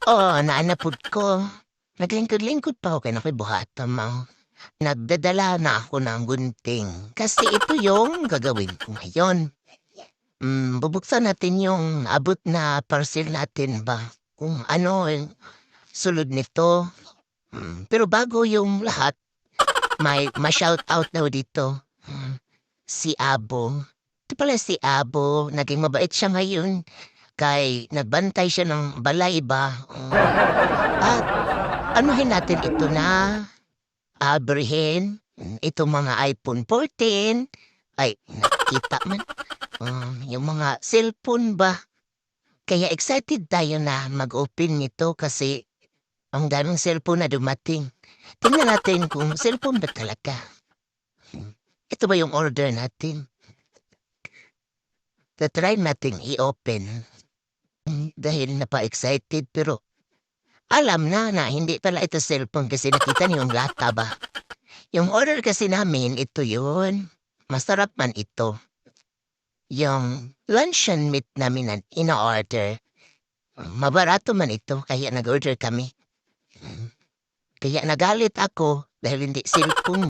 Oo, naanapod ko. Naglingkod-lingkod pa ako kay nako'y buhaton mao. Nagdadala na ako ng gunting kasi ito yung gagawin ko ngayon. Bubuksan natin yung abot na parcel natin ba kung ano yung sulod nito. Pero bago yung lahat, may ma-shoutout daw dito. Si Abo. Ito pala si Abo, naging mabait siya ngayon kay nagbantay siya ng balay ba. At anuhin natin ito na aberhin itong mga iPhone 14. Ay, nakikita man. Yung mga cellphone ba. Kaya excited tayo na mag-open nito kasi ang daming cellphone na dumating. Tingnan natin kung cellphone ba talaga. Ito ba yung order natin? Try natin i-open. Dahil napa-excited pero alam na hindi pala ito cellphone kasi nakita niyo yung lata ba? Yung order kasi namin, ito yun. Masarap man ito. Yung luncheon meat namin na ina-order. Mabarato man ito kaya nag-order kami. Kaya nagalit ako dahil hindi cellphone